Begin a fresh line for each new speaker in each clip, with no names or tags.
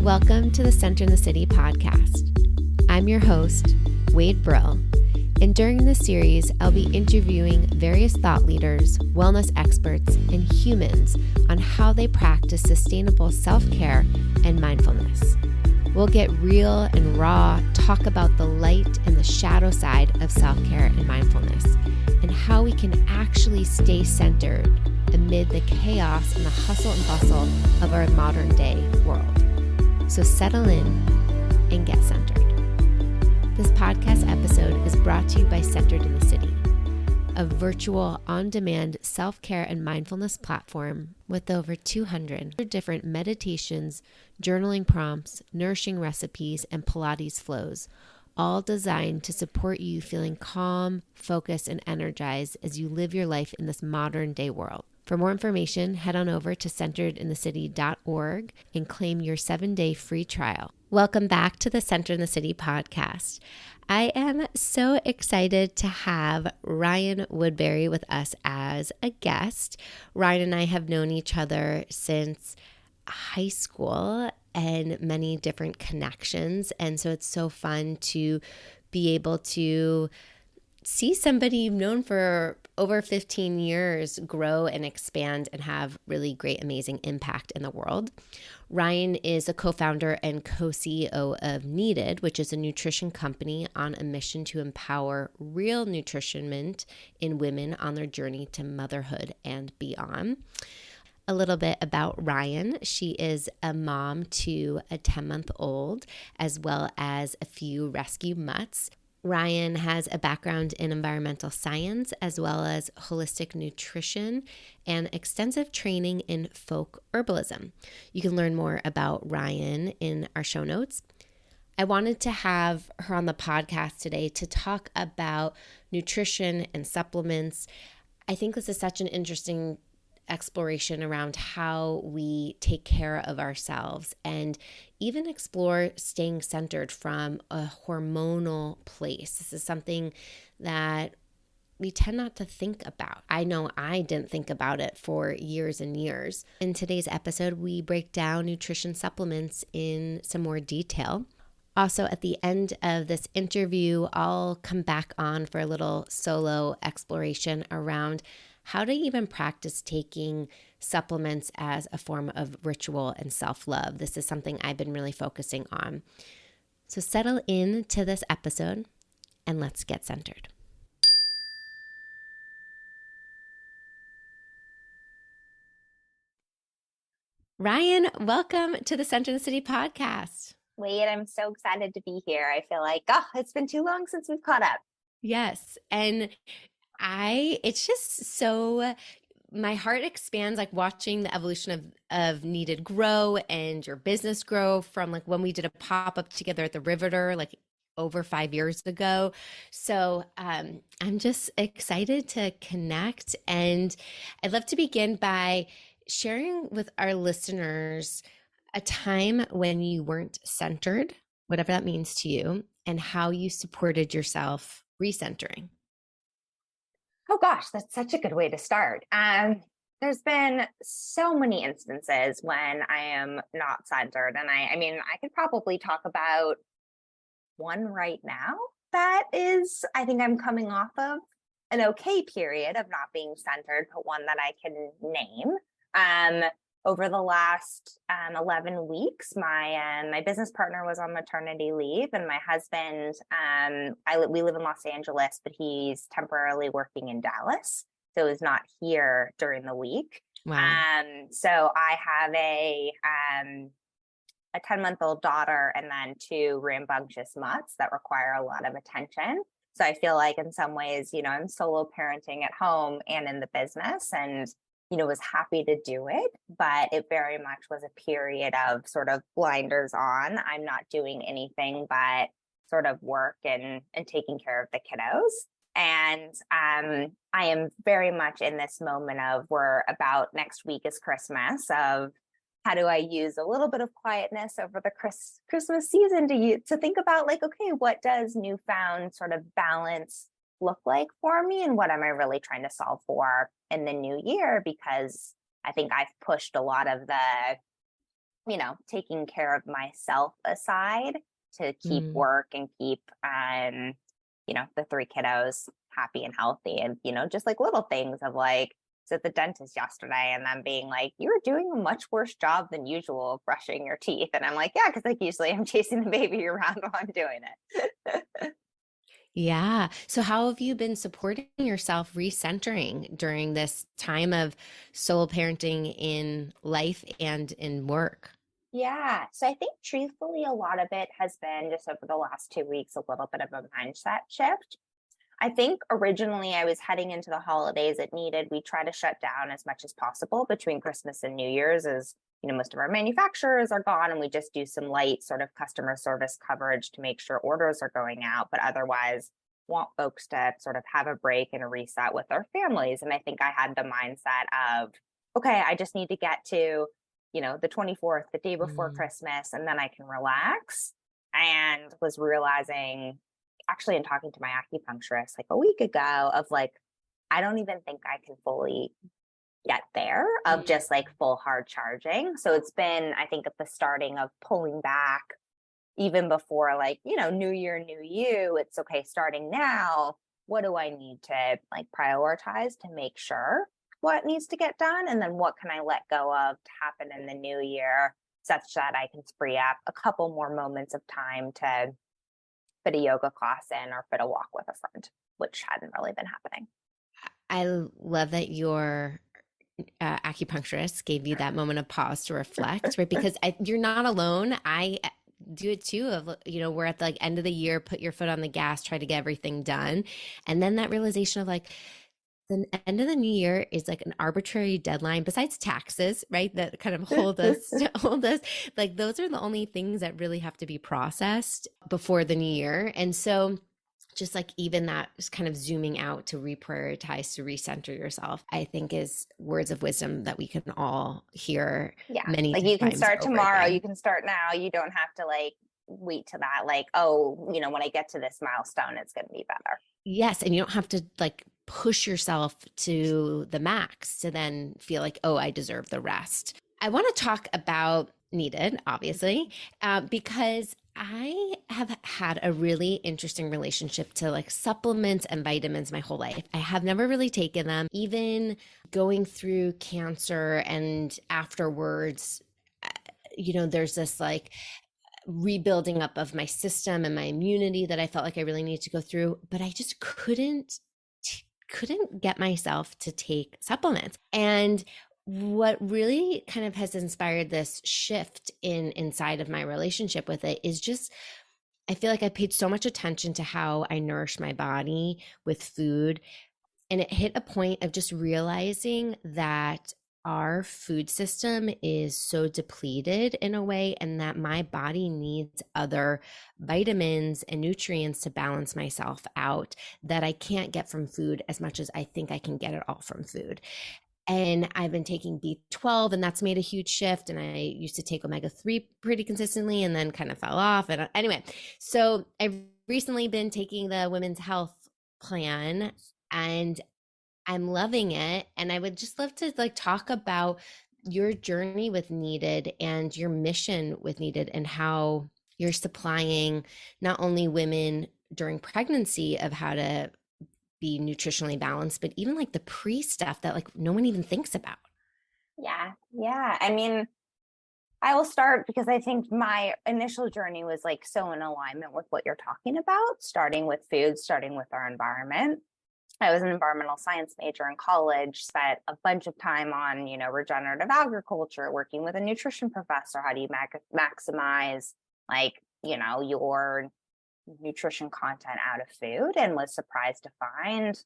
Welcome to the Center in the City podcast. I'm your host, Wade Brill, and during this series, I'll be interviewing various thought leaders, wellness experts, and humans on how they practice sustainable self-care and mindfulness. We'll get real and raw, talk about the light and the shadow side of self-care and mindfulness, and how we can actually stay centered amid the chaos and the hustle and bustle of our modern day world. So settle in and get centered. This podcast episode is brought to you by Centered in the City, a virtual on-demand self-care and mindfulness platform with over 200 different meditations, journaling prompts, nourishing recipes, and Pilates flows, all designed to support you feeling calm, focused, and energized as you live your life in this modern day world. For more information, head on over to centeredinthecity.org and claim your 7-day free trial. Welcome back to the Center in the City podcast. I am so excited to have Ryan Woodbury with us as a guest. Ryan and I have known each other since high school and many different connections. And so it's so fun to be able to see somebody you've known for over 15 years grow and expand and have really great, amazing impact in the world. Ryan is a co-founder and co-CEO of Needed, which is a nutrition company on a mission to empower real nutritionment in women on their journey to motherhood and beyond. A little bit about Ryan. She is a mom to a 10-month-old, as well as a few rescue mutts. Ryan has a background in environmental science, as well as holistic nutrition and extensive training in folk herbalism. You can learn more about Ryan in our show notes. I wanted to have her on the podcast today to talk about nutrition and supplements. I think this is such an interesting exploration around how we take care of ourselves and even explore staying centered from a hormonal place. This is something that we tend not to think about. I know I didn't think about it for years and years. In today's episode, we break down nutrition supplements in some more detail. Also, at the end of this interview, I'll come back on for a little solo exploration around how to even practice taking supplements as a form of ritual and self-love. This is something I've been really focusing on. So settle into this episode and let's get centered. Ryan, welcome to the Center in the City podcast.
Wade, I'm so excited to be here. I feel like, it's been too long since we've caught up.
Yes. And it's just so, my heart expands like watching the evolution of Needed grow and your business grow from like when we did a pop-up together at the Riveter, like over 5 years ago. So I'm just excited to connect. And I'd love to begin by sharing with our listeners a time when you weren't centered, whatever that means to you, and how you supported yourself recentering.
Oh gosh, that's such a good way to start. There's been so many instances when I am not centered. And I mean, I could probably talk about one right now that is, I think I'm coming off of an okay period of not being centered, but one that I can name. Over the last 11 weeks, my business partner was on maternity leave, and my husband, we live in Los Angeles, but he's temporarily working in Dallas, so he's not here during the week.
Wow.
So I have a 10-month-old daughter and then 2 rambunctious mutts that require a lot of attention. So I feel like in some ways, I'm solo parenting at home and in the business, and was happy to do it, but it very much was a period of sort of blinders on. I'm not doing anything but sort of work and taking care of the kiddos. And I am very much in this moment of we're about next week is Christmas, of how do I use a little bit of quietness over the Christmas season to think about like, okay, what does newfound sort of balance look like for me, and what am I really trying to solve for in the new year? Because I think I've pushed a lot of the taking care of myself aside to keep
Mm.
work and keep, the three kiddos happy and healthy. And, just like little things of like, was at the dentist yesterday and them being like, you're doing a much worse job than usual of brushing your teeth. And I'm like, yeah, because like usually I'm chasing the baby around while I'm doing it.
Yeah. So how have you been supporting yourself recentering during this time of solo parenting in life and in work?
Yeah. So I think truthfully, a lot of it has been just over the last 2 weeks, a little bit of a mindset shift. I think originally I was heading into the holidays it needed. We try to shut down as much as possible between Christmas and New Year's as most of our manufacturers are gone and we just do some light sort of customer service coverage to make sure orders are going out, but otherwise want folks to sort of have a break and a reset with their families. And I think I had the mindset of, okay, I just need to get to, the 24th, the day before
Mm.
Christmas, and then I can relax. And was realizing actually in talking to my acupuncturist like a week ago of like, I don't even think I can fully get there of
Mm.
just like full hard charging. So it's been, I think, at the starting of pulling back even before like, new year, new you. It's okay, starting now. What do I need to like prioritize to make sure what needs to get done? And then what can I let go of to happen in the new year such that I can free up a couple more moments of time to fit a yoga class in or fit a walk with a friend, which hadn't really been happening.
I love that your acupuncturist gave you that moment of pause to reflect, right? Because you're not alone. I do it too. We're at the like end of the year, put your foot on the gas, try to get everything done, and then that realization of like the end of the new year is like an arbitrary deadline. Besides taxes, right? That kind of hold us. Like those are the only things that really have to be processed before the new year, and so just like even that is kind of zooming out to reprioritize, to recenter yourself, I think is words of wisdom that we can all hear
Yeah.
many
Like you can
times
start
over
tomorrow, you
again.
can start now. You don't have to like wait to that, like, oh, when I get to this milestone, it's going to be better.
Yes. And you don't have to like push yourself to the max to then feel like, oh, I deserve the rest. I want to talk about needed, obviously, because I have had a really interesting relationship to like supplements and vitamins my whole life. I have never really taken them, even going through cancer and afterwards. There's this like rebuilding up of my system and my immunity that I felt like I really needed to go through, but I just couldn't get myself to take supplements. And what really kind of has inspired this shift inside of my relationship with it is just I feel like I paid so much attention to how I nourish my body with food, and it hit a point of just realizing that our food system is so depleted in a way, and that my body needs other vitamins and nutrients to balance myself out that I can't get from food as much as I think I can get it all from food. And I've been taking B12, and that's made a huge shift. And I used to take omega-3 pretty consistently and then kind of fell off. And anyway, so I've recently been taking the women's health plan, and I'm loving it. And I would just love to like talk about your journey with Needed and your mission with Needed and how you're supplying not only women during pregnancy of how to be nutritionally balanced, but even like the pre stuff that like no one even thinks about.
Yeah. Yeah. I mean, I will start because I think my initial journey was like so in alignment with what you're talking about, starting with food, starting with our environment. I was an environmental science major in college, spent a bunch of time on, regenerative agriculture, working with a nutrition professor. How do you maximize like, your nutrition content out of food, and was surprised to find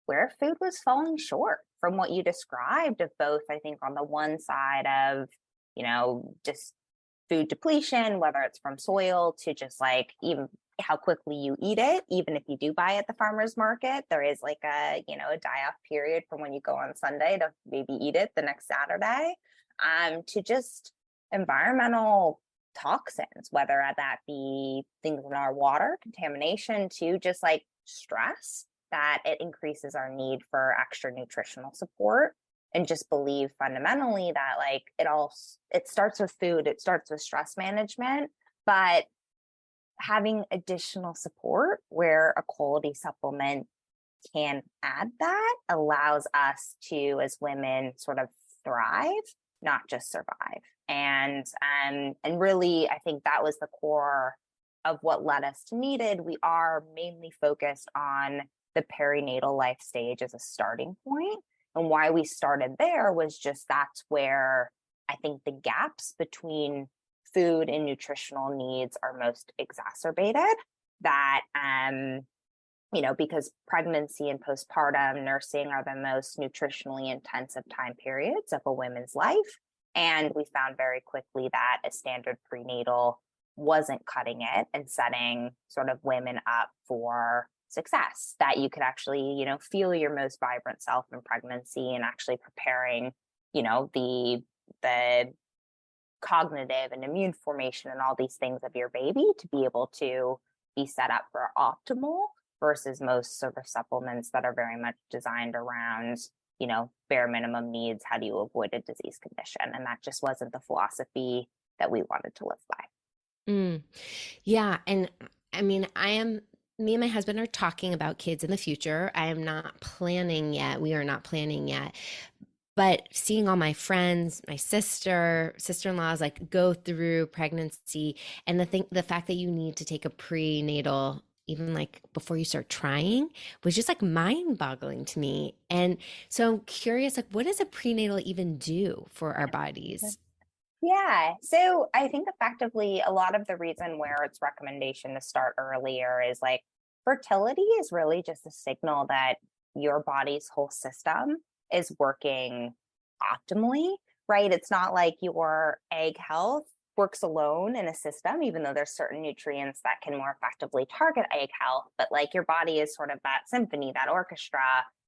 where food was falling short from what you described of both, I think, on the one side of, just food depletion, whether it's from soil to just like even how quickly you eat it. Even if you do buy at the farmer's market, there is like a die-off period from when you go on Sunday to maybe eat it the next Saturday, to just environmental toxins, whether that be things in our water, contamination, to just like stress, that it increases our need for extra nutritional support. and just believe fundamentally that like it starts with food, it starts with stress management, but having additional support where a quality supplement can add that allows us to, as women, sort of thrive, not just survive. And really, I think that was the core of what led us to Needed. We are mainly focused on the perinatal life stage as a starting point. And why we started there was just that's where I think the gaps between food and nutritional needs are most exacerbated. That because pregnancy and postpartum nursing are the most nutritionally intensive time periods of a woman's life. And we found very quickly that a standard prenatal wasn't cutting it and setting sort of women up for success, that you could actually, feel your most vibrant self in pregnancy and actually preparing, the cognitive and immune formation and all these things of your baby to be able to be set up for optimal, versus most sort of supplements that are very much designed around, bare minimum needs. How do you avoid a disease condition? And that just wasn't the philosophy that we wanted to live by.
Yeah. And I mean, me and my husband are talking about kids in the future. I am not planning yet. We are not planning yet. But seeing all my friends, my sister-in-laws like go through pregnancy, and the fact that you need to take a prenatal even like before you start trying was just like mind-boggling to me. And so I'm curious, like, what does a prenatal even do for our bodies?
Yeah. So I think effectively a lot of the reason where it's recommendation to start earlier is like fertility is really just a signal that your body's whole system is working optimally, right? It's not like your egg health works alone in a system, even though there's certain nutrients that can more effectively target egg health. But like your body is sort of that symphony, that orchestra,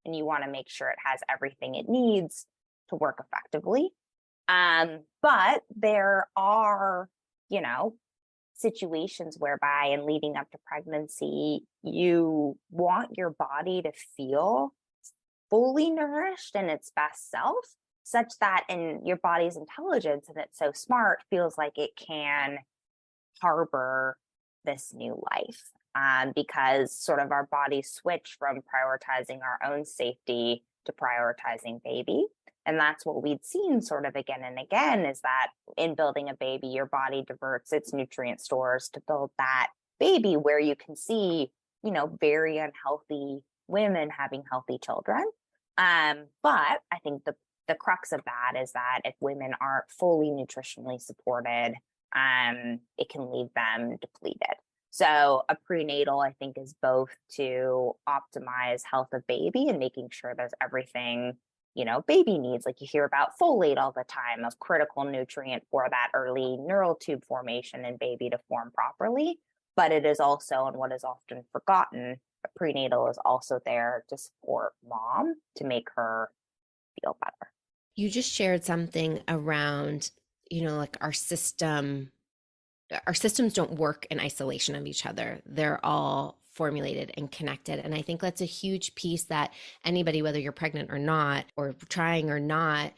and you want to make sure it has everything it needs to work effectively. But there are, situations whereby in leading up to pregnancy, you want your body to feel fully nourished in its best self, such that in your body's intelligence, and it's so smart, feels like it can harbor this new life. Because sort of our bodies switch from prioritizing our own safety to prioritizing baby. And that's what we'd seen sort of again and again, is that in building a baby, your body diverts its nutrient stores to build that baby, where you can see, very unhealthy women having healthy children. But I think the crux of that is that if women aren't fully nutritionally supported, it can leave them depleted. So a prenatal, I think, is both to optimize health of baby and making sure there's everything, baby needs. Like you hear about folate all the time, of critical nutrient for that early neural tube formation in baby to form properly. But it is also, and what is often forgotten, a prenatal is also there to support mom to make her feel better.
You just shared something around, like our systems don't work in isolation of each other. They're all formulated and connected. And I think that's a huge piece that anybody, whether you're pregnant or not, or trying or not,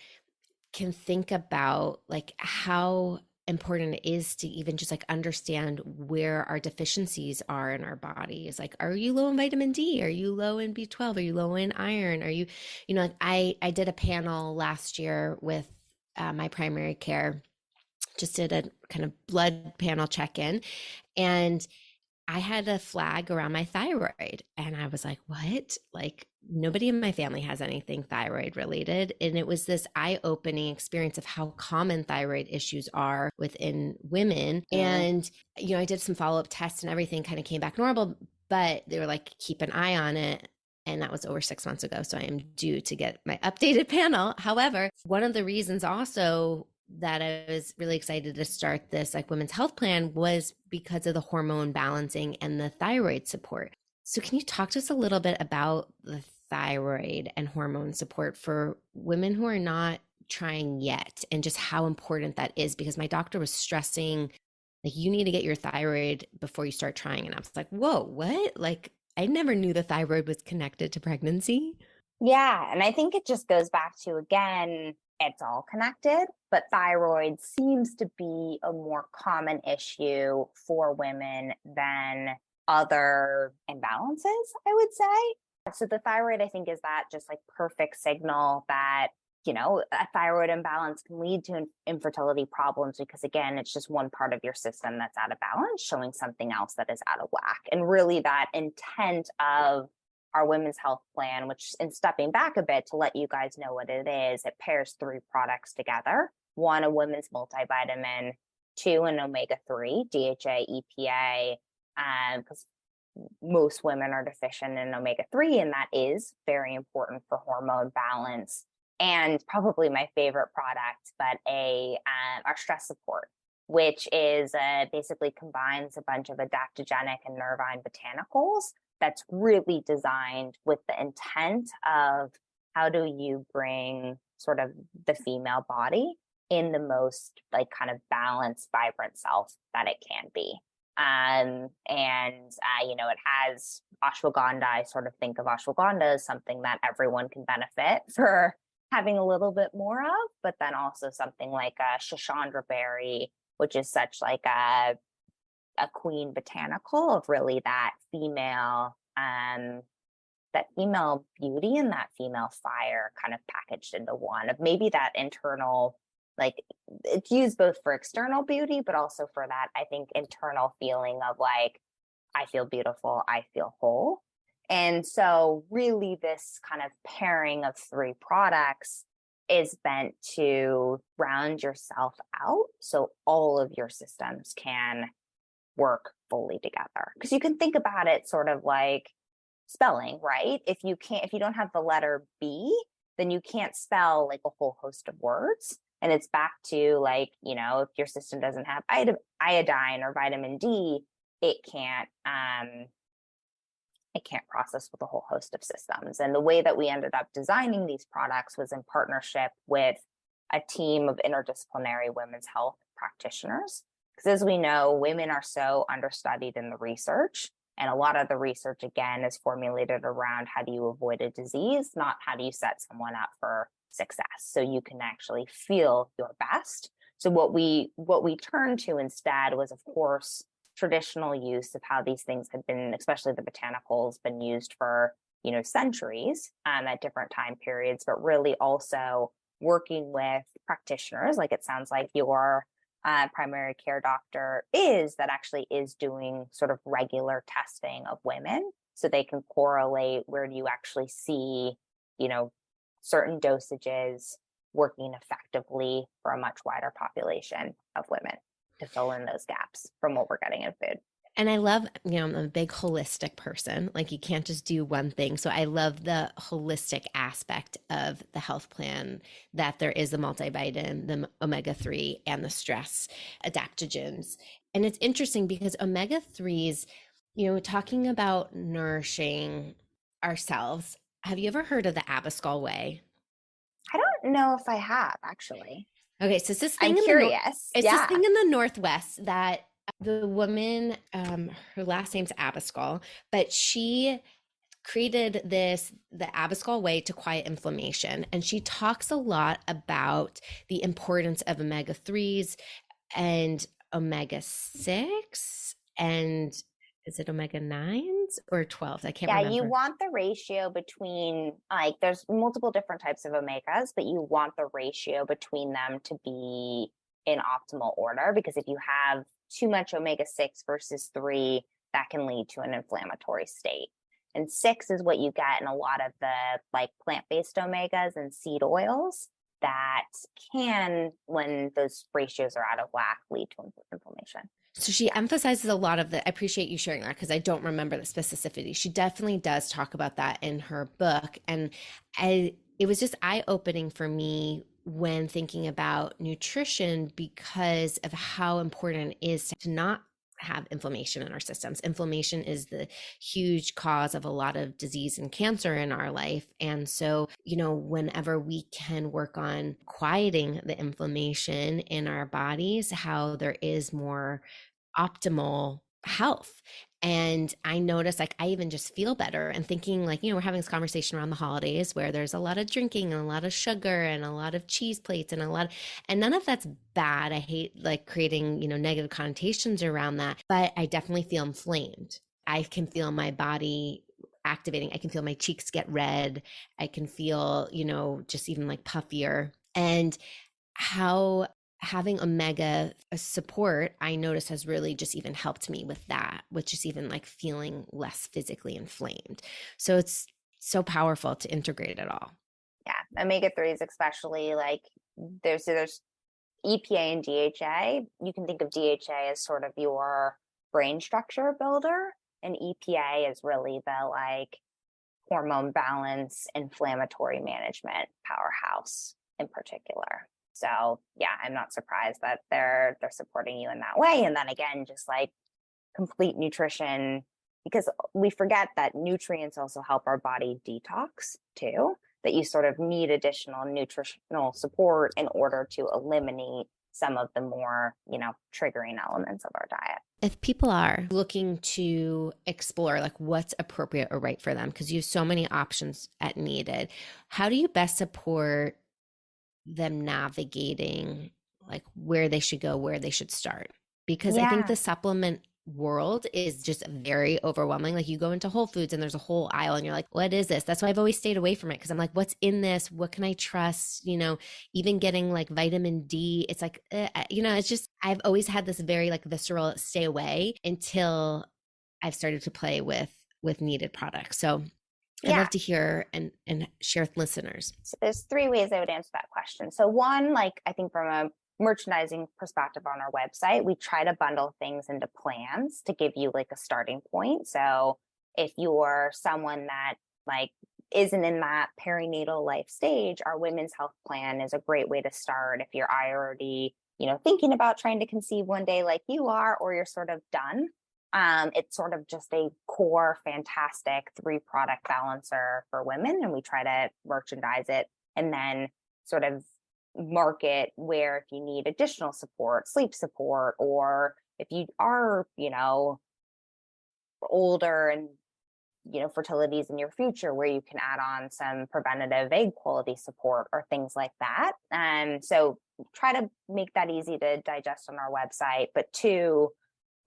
can think about, like how important it is to even just like understand where our deficiencies are in our bodies. Like, are you low in vitamin D? Are you low in B12? Are you low in iron? Are you, like I did a panel last year with my primary care, just did a kind of blood panel check-in, and I had a flag around my thyroid, and I was like, what? Like, nobody in my family has anything thyroid related. And it was this eye-opening experience of how common thyroid issues are within women. And, I did some follow-up tests and everything kind of came back normal, but they were like, keep an eye on it. And that was over 6 months ago. So I am due to get my updated panel. However, one of the reasons also that I was really excited to start this like women's health plan was because of the hormone balancing and the thyroid support. So can you talk to us a little bit about the thyroid and hormone support for women who are not trying yet, and just how important that is? Because my doctor was stressing, like, you need to get your thyroid before you start trying. And I was like, whoa, what? Like, I never knew the thyroid was connected to pregnancy.
Yeah. And I think it just goes back to, again, it's all connected, but thyroid seems to be a more common issue for women than other imbalances, I would say. So the thyroid, I think, is that just like perfect signal that, a thyroid imbalance can lead to infertility problems because, again, it's just one part of your system that's out of balance, showing something else that is out of whack. And really that intent of our women's health plan, which, in stepping back a bit to let you guys know what it is, it pairs 3 products together. 1, a women's multivitamin, 2, an omega-3, DHA, EPA, because most women are deficient in omega-3, and that is very important for hormone balance. And probably my favorite product, but our stress support, which is basically combines a bunch of adaptogenic and nervine botanicals that's really designed with the intent of how do you bring sort of the female body in the most like kind of balanced, vibrant self that it can be. It has ashwagandha. I sort of think of ashwagandha as something that everyone can benefit for having a little bit more of, but then also something like a shashandra berry, which is such like a queen botanical of really that female beauty and that female fire kind of packaged into one, of maybe that internal, like it's used both for external beauty, but also for that, I think, internal feeling of like, I feel beautiful, I feel whole. And so really this kind of pairing of 3 products is meant to round yourself out so all of your systems can work fully together. Because you can think about it sort of like spelling, right? If you don't have the letter B, then you can't spell like a whole host of words. And it's back to like, if your system doesn't have iodine or vitamin D, it can't process with a whole host of systems. And the way that we ended up designing these products was in partnership with a team of interdisciplinary women's health practitioners. Because as we know, women are so understudied in the research. And a lot of the research, again, is formulated around how do you avoid a disease, not how do you set someone up for success so you can actually feel your best. So what we turned to instead was, of course, traditional use of how these things had been, especially the botanicals, been used for, centuries at different time periods, but really also working with practitioners, like it sounds like your primary care doctor that actually is doing sort of regular testing of women so they can correlate where do you actually see, certain dosages working effectively for a much wider population of women to fill in those gaps from what we're getting in food.
And I love, I'm a big holistic person. Like you can't just do one thing. So I love the holistic aspect of the health plan, that there is the multivitamin, the omega-3, and the stress adaptogens. And it's interesting because omega-3s, talking about nourishing ourselves. Have you ever heard of the Abascal way?
I don't know if I have, actually.
Okay, so it's this thing
I'm curious.
It's this thing in the Northwest that the woman, her last name's Abascal, but she created the Abascal way to quiet inflammation. And she talks a lot about the importance of omega-3s and omega-6 and is it omega-9s or 12s? I can't remember.
Yeah, you want the ratio between, like, there's multiple different types of omegas, but you want the ratio between them to be in optimal order, because if you have too much omega-6 versus 3, that can lead to an inflammatory state. And 6 is what you get in a lot of the like plant-based omegas and seed oils that can, when those ratios are out of whack, lead to inflammation.
So she emphasizes a lot of I appreciate you sharing that because I don't remember the specificity. She definitely does talk about that in her book. And it was just eye-opening for me when thinking about nutrition because of how important it is to not have inflammation in our systems. Inflammation is the huge cause of a lot of disease and cancer in our life. And so, whenever we can work on quieting the inflammation in our bodies, how there is more optimal health. And I notice like I even just feel better, and thinking like, we're having this conversation around the holidays where there's a lot of drinking and a lot of sugar and a lot of cheese plates and none of that's bad. I hate like creating, negative connotations around that, but I definitely feel inflamed. I can feel my body activating. I can feel my cheeks get red. I can feel, just even like puffier. And how having omega support, I notice, has really just even helped me with that, with just even like feeling less physically inflamed. So it's so powerful to integrate it all.
Yeah, omega-3s especially, like there's EPA and DHA. You can think of DHA as sort of your brain structure builder, and EPA is really the like hormone balance, inflammatory management powerhouse in particular. So yeah, I'm not surprised that they're supporting you in that way. And then again, just like complete nutrition, because we forget that nutrients also help our body detox too, that you sort of need additional nutritional support in order to eliminate some of the more, triggering elements of our diet.
If people are looking to explore like what's appropriate or right for them, because you have so many options at Needed, how do you best support them navigating like where they should go, where they should start? Because I think
Yeah.
the supplement world is just very overwhelming. Like you go into Whole Foods and there's a whole aisle and you're like, what is this? That's why I've always stayed away from it, because I'm like, what's in this? What can I trust? Even getting like vitamin D, it's like, it's just, I've always had this very like visceral stay away until I've started to play with Needed products. So I'd
Yeah.
love to hear and share with listeners.
So there's three ways I would answer that question. So one, like I think from a merchandising perspective on our website, we try to bundle things into plans to give you like a starting point. So if you're someone that like isn't in that perinatal life stage, our women's health plan is a great way to start. If you're already, thinking about trying to conceive one day like you are, or you're sort of done, it's sort of just a core, fantastic 3-product balancer for women. And we try to merchandise it and then sort of market where if you need additional support, sleep support, or if you are, older and, fertility's in your future, where you can add on some preventative egg quality support or things like that. So try to make that easy to digest on our website. But 2,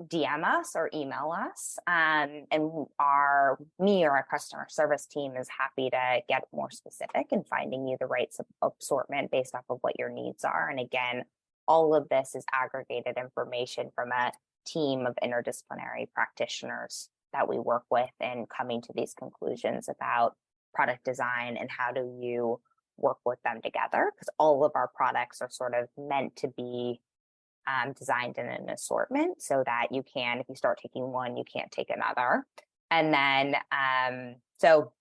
DM us or email us, and our customer service team is happy to get more specific in finding you the right assortment based off of what your needs are. And again, all of this is aggregated information from a team of interdisciplinary practitioners that we work with in coming to these conclusions about product design and how do you work with them together, because all of our products are sort of meant to be designed in an assortment so that you can, if you start taking one, you can't take another. And then, so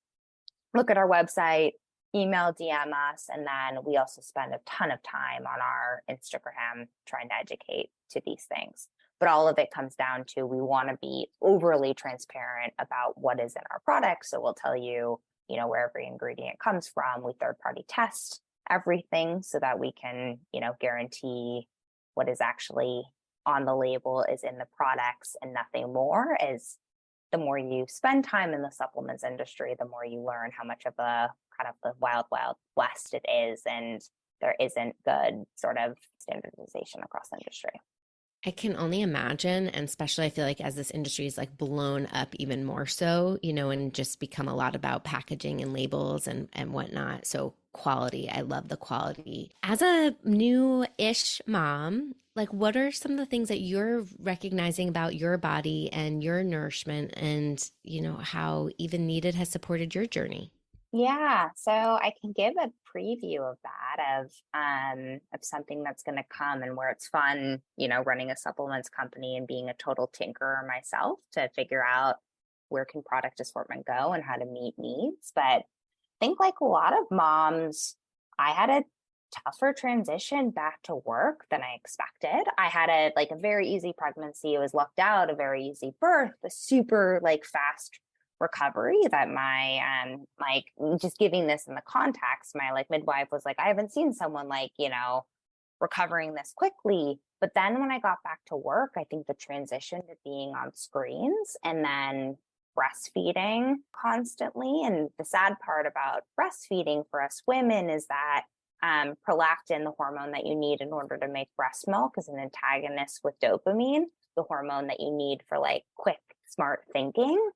look at our website, email, DM us, and then we also spend a ton of time on our Instagram trying to educate to these things. But all of it comes down to, we want to be overly transparent about what is in our products. So we'll tell you, where every ingredient comes from. We third-party test everything so that we can, guarantee what is actually on the label is in the products and nothing more. Is the more you spend time in the supplements industry, the more you learn how much of a kind of the wild, wild west it is. And there isn't good sort of standardization across industry.
I can only imagine, and especially I feel like as this industry is like blown up even more so, and just become a lot about packaging and labels and whatnot. So quality, I love the quality. As a new-ish mom, like what are some of the things that you're recognizing about your body and your nourishment and, how Even Needed has supported your journey?
Yeah, so I can give a preview of that, of something that's going to come, and where it's fun, running a supplements company and being a total tinkerer myself to figure out where can product assortment go and how to meet needs. But I think like a lot of moms, I had a tougher transition back to work than I expected. I had a very easy pregnancy. It was lucked out, a very easy birth, a super fast recovery that my just giving this in the context, my midwife was like, I haven't seen someone recovering this quickly. But then when I got back to work, I think the transition to being on screens and then breastfeeding constantly. And the sad part about breastfeeding for us women is that prolactin, the hormone that you need in order to make breast milk, is an antagonist with dopamine, the hormone that you need for like quick, smart thinking.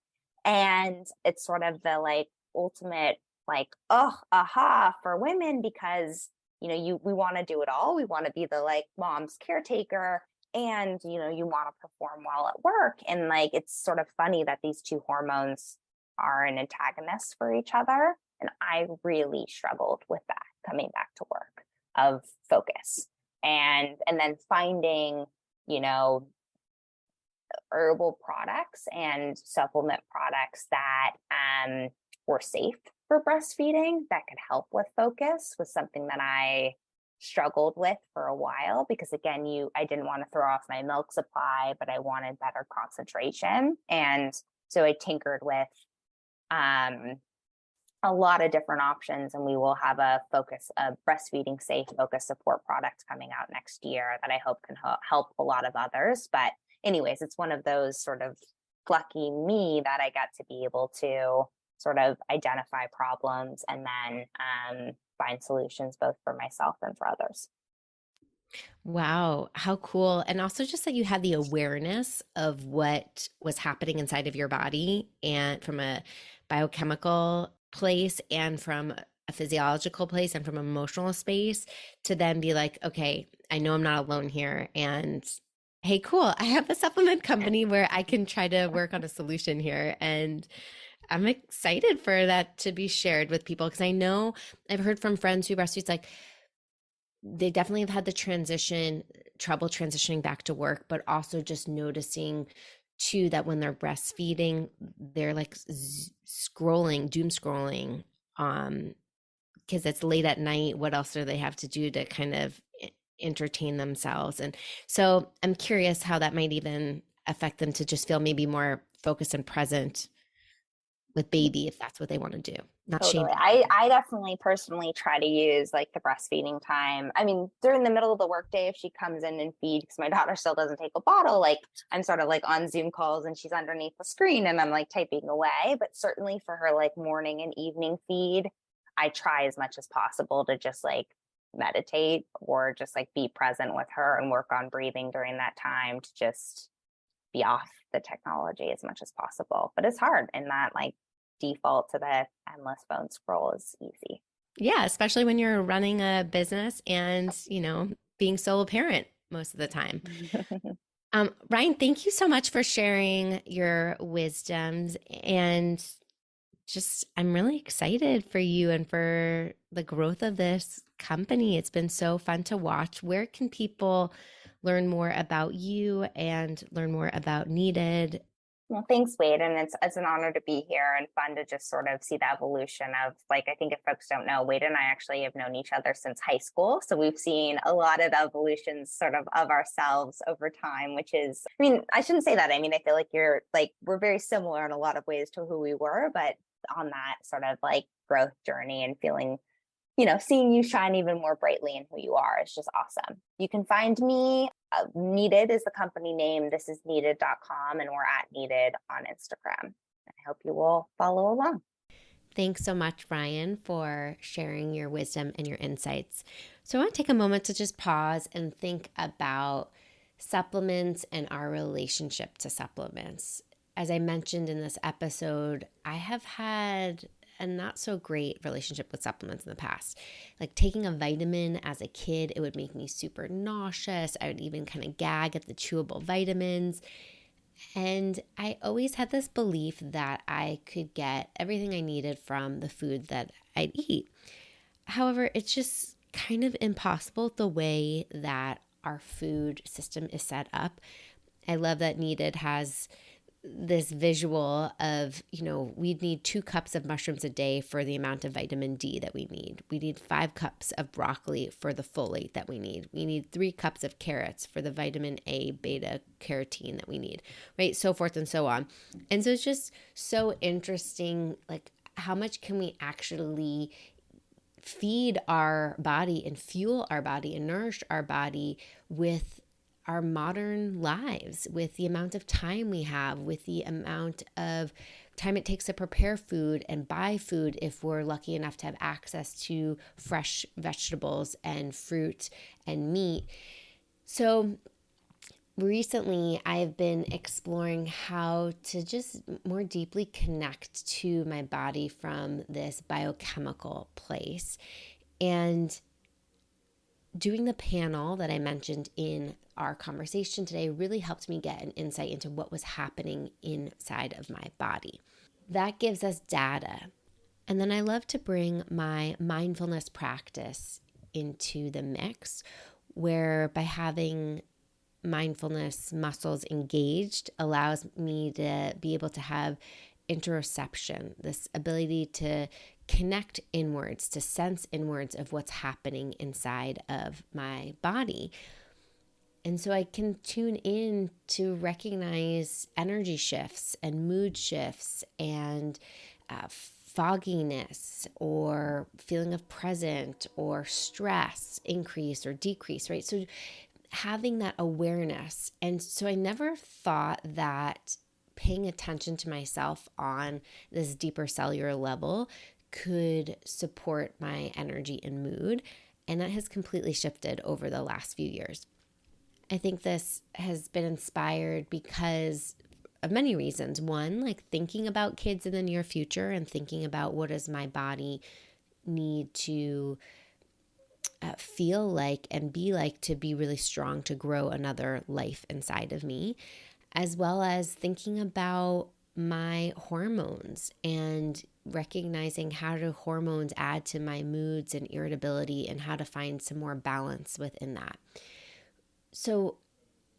And it's sort of the like ultimate like, oh, aha for women, because we want to do it all. We want to be the like mom's caretaker, and you want to perform well at work. And like, it's sort of funny that these two hormones are an antagonist for each other. And I really struggled with that coming back to work, of focus, and then finding herbal products and supplement products that were safe for breastfeeding, that could help with focus, was something that I struggled with for a while, because again, I didn't want to throw off my milk supply, but I wanted better concentration. And so I tinkered with a lot of different options, and we will have a breastfeeding safe focus support product coming out next year that I hope can help a lot of others. But anyways, it's one of those sort of lucky me that I got to be able to sort of identify problems and then find solutions both for myself and for others.
Wow, how cool. And also just that you had the awareness of what was happening inside of your body, and from a biochemical place and from a physiological place and from an emotional space, to then be like, okay, I know I'm not alone here. And hey, cool, I have a supplement company where I can try to work on a solution here. And I'm excited for that to be shared with people, because I know I've heard from friends who breastfeed, like they definitely have had the trouble transitioning back to work, but also just noticing too that when they're breastfeeding, they're like doom scrolling, because it's late at night. What else do they have to do to kind of entertain themselves? And so I'm curious how that might even affect them to just feel maybe more focused and present with baby, if that's what they want to do. Not
Totally.
shame.
I definitely personally try to use like the breastfeeding time. I mean, during the middle of the workday, if she comes in and feeds, because my daughter still doesn't take a bottle, like I'm sort of like on Zoom calls and she's underneath the screen and I'm like typing away. But certainly for her like morning and evening feed, I try as much as possible to just like meditate or just like be present with her and work on breathing during that time, to just be off the technology as much as possible. But it's hard, and that like default to the endless phone scroll is easy.
Yeah, especially when you're running a business and, being solo parent most of the time. Ryan, thank you so much for sharing your wisdoms, and just I'm really excited for you and for the growth of this company. It's been so fun to watch. Where can people learn more about you and learn more about Needed?
Well, thanks, Wade. And it's an honor to be here, and fun to just sort of see the evolution of, like, I think if folks don't know, Wade and I actually have known each other since high school. So we've seen a lot of evolutions sort of ourselves over time, which is, I mean, I shouldn't say that. I mean, I feel like we're very similar in a lot of ways to who we were, but on that sort of like growth journey and feeling, seeing you shine even more brightly in who you are is just awesome. You can find me. Needed is the company name. This is needed.com, and we're at Needed on Instagram. I hope you will follow along.
Thanks so much, Ryan, for sharing your wisdom and your insights. So I want to take a moment to just pause and think about supplements and our relationship to supplements. As I mentioned in this episode, I have had a not so great relationship with supplements in the past. Like taking a vitamin as a kid, it would make me super nauseous. I would even kind of gag at the chewable vitamins. And I always had this belief that I could get everything I needed from the food that I'd eat. However, it's just kind of impossible the way that our food system is set up. I love that Needed has this visual of, we'd need 2 cups of mushrooms a day for the amount of vitamin D that we need. We need 5 cups of broccoli for the folate that we need. We need 3 cups of carrots for the vitamin A, beta carotene that we need, right? So forth and so on. And so it's just so interesting, like how much can we actually feed our body and fuel our body and nourish our body with our modern lives, with the amount of time we have, with the amount of time it takes to prepare food and buy food if we're lucky enough to have access to fresh vegetables and fruit and meat. So recently, I've been exploring how to just more deeply connect to my body from this biochemical place. And doing the panel that I mentioned in our conversation today really helped me get an insight into what was happening inside of my body. That gives us data. And then I love to bring my mindfulness practice into the mix, where by having mindfulness muscles engaged allows me to be able to have interoception, this ability to connect inwards, to sense inwards of what's happening inside of my body. And so I can tune in to recognize energy shifts and mood shifts and fogginess or feeling of present or stress increase or decrease, right? So having that awareness. And so I never thought that paying attention to myself on this deeper cellular level could support my energy and mood. And that has completely shifted over the last few years. I think this has been inspired because of many reasons. One, like thinking about kids in the near future and thinking about what does my body need to feel like and be like to be really strong to grow another life inside of me, as well as thinking about my hormones and recognizing how do hormones add to my moods and irritability and how to find some more balance within that. So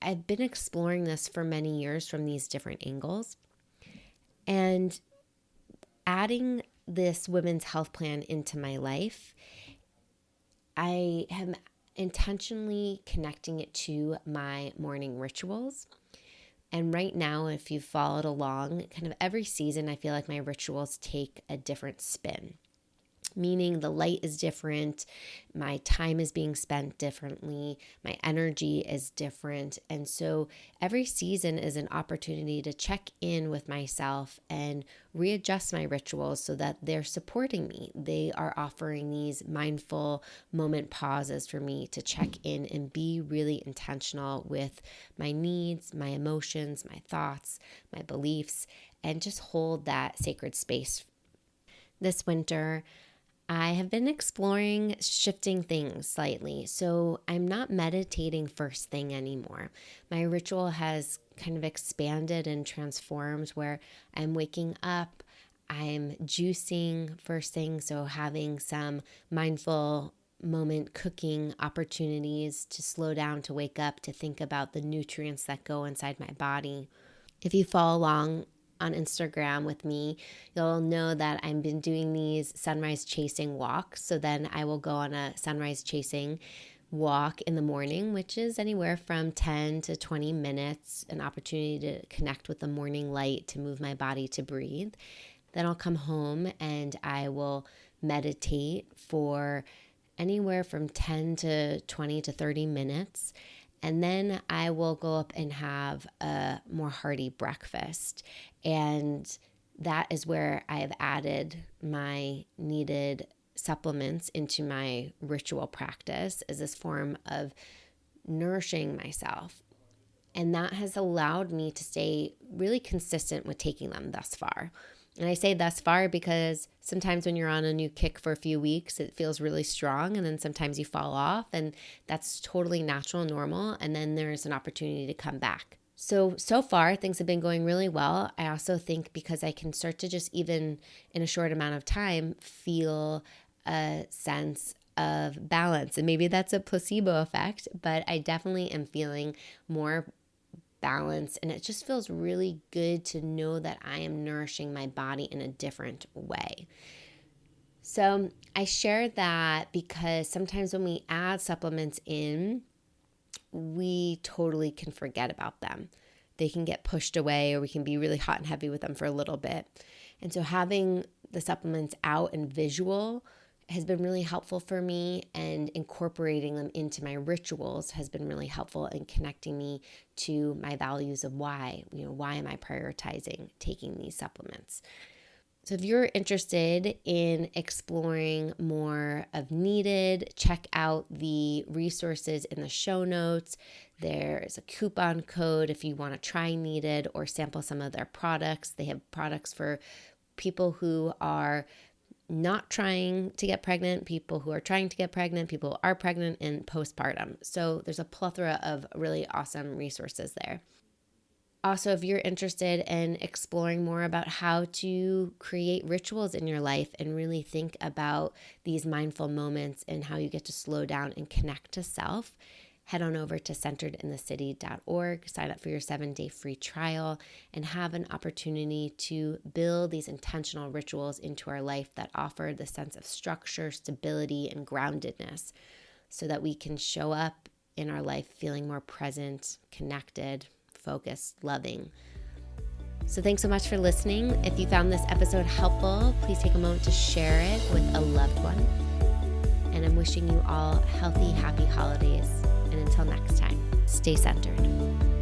I've been exploring this for many years from these different angles, and adding this women's health plan into my life, I am intentionally connecting it to my morning rituals. And right now, if you've followed along, kind of every season, I feel like my rituals take a different spin. Meaning the light is different, my time is being spent differently, my energy is different. And so every season is an opportunity to check in with myself and readjust my rituals so that they're supporting me. They are offering these mindful moment pauses for me to check in and be really intentional with my needs, my emotions, my thoughts, my beliefs, and just hold that sacred space. This winter, I have been exploring shifting things slightly. So I'm not meditating first thing anymore. My ritual has kind of expanded and transformed where I'm waking up, I'm juicing first thing. So having some mindful moment cooking opportunities to slow down, to wake up, to think about the nutrients that go inside my body. If you follow along on Instagram with me, you'll know that I've been doing these sunrise chasing walks. So then I will go on a sunrise chasing walk in the morning, which is anywhere from 10 to 20 minutes, an opportunity to connect with the morning light, to move my body, to breathe. Then I'll come home and I will meditate for anywhere from 10 to 20 to 30 minutes. And then I will go up and have a more hearty breakfast. And that is where I've added my needed supplements into my ritual practice as this form of nourishing myself. And that has allowed me to stay really consistent with taking them thus far. And I say thus far because sometimes when you're on a new kick for a few weeks, it feels really strong. And then sometimes you fall off, and that's totally natural and normal. And then there's an opportunity to come back. So far, things have been going really well. I also think because I can start to just even in a short amount of time feel a sense of balance. And maybe that's a placebo effect, but I definitely am feeling more balance, and it just feels really good to know that I am nourishing my body in a different way. So I share that because sometimes when we add supplements in, we totally can forget about them. They can get pushed away, or we can be really hot and heavy with them for a little bit. And so having the supplements out and visual has been really helpful for me, and incorporating them into my rituals has been really helpful in connecting me to my values of why am I prioritizing taking these supplements. So if you're interested in exploring more of Needed, check out the resources in the show notes. There's a coupon code if you want to try Needed or sample some of their products. They have products for people who are not trying to get pregnant, people who are trying to get pregnant, people who are pregnant, and postpartum. So there's a plethora of really awesome resources there. Also, if you're interested in exploring more about how to create rituals in your life and really think about these mindful moments and how you get to slow down and connect to self, head on over to centeredinthecity.org, sign up for your 7-day free trial, and have an opportunity to build these intentional rituals into our life that offer the sense of structure, stability, and groundedness so that we can show up in our life feeling more present, connected, focused, loving. So thanks so much for listening. If you found this episode helpful, please take a moment to share it with a loved one. And I'm wishing you all healthy, happy holidays. And until next time, stay centered.